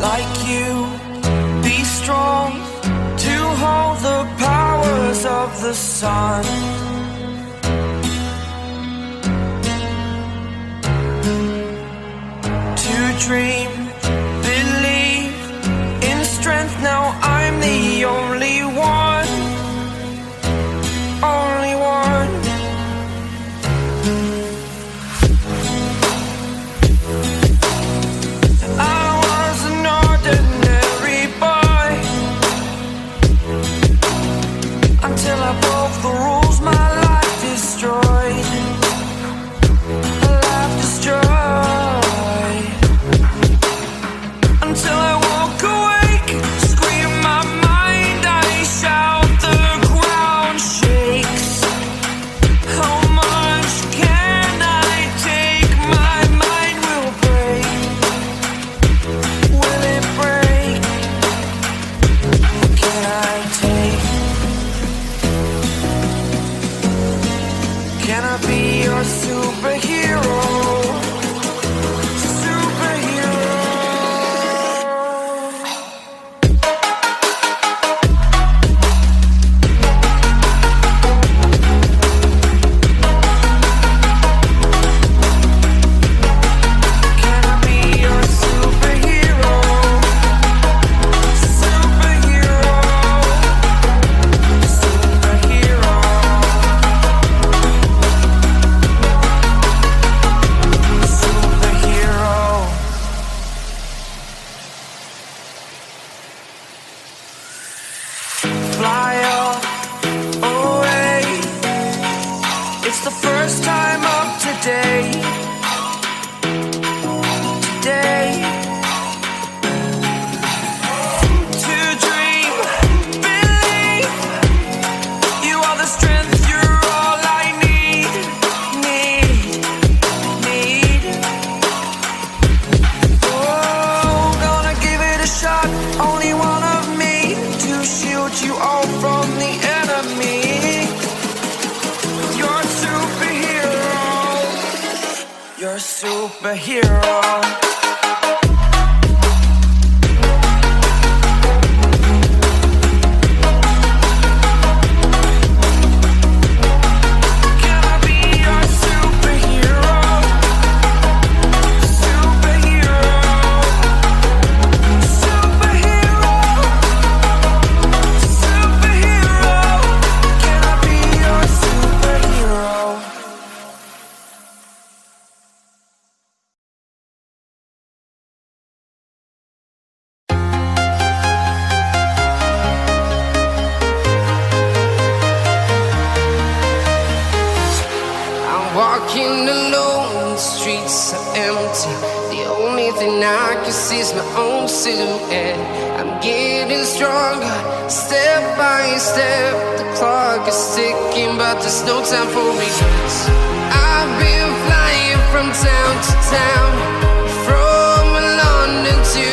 like you, be strong to hold the powers of the sun. To dream, believe in strength, now I'm the only one, only one. I was an ordinary boy until I broke the rules, my life destroyed, life destroyed. Until I walk awake, scream my mind, I shout, the ground shakes. How much can I take? My mind will break. Will it break? What can I take? Can I be your superhero? Fly away. It's the first time of today. Today. To dream, believe. You are the strength, you're all I need. Oh, gonna give it a shot. Only one of me to shield you all from the enemy. You're a superhero. You're a superhero. Can I be your superhero? Superhero. Superhero. Superhero. Can I be your superhero? I'm walking alone, the streets are empty. The only thing I can see is my own silhouette. I'm getting stronger, step by step. The clock is ticking, but there's no time for regrets. I've been flying from town to town, from London to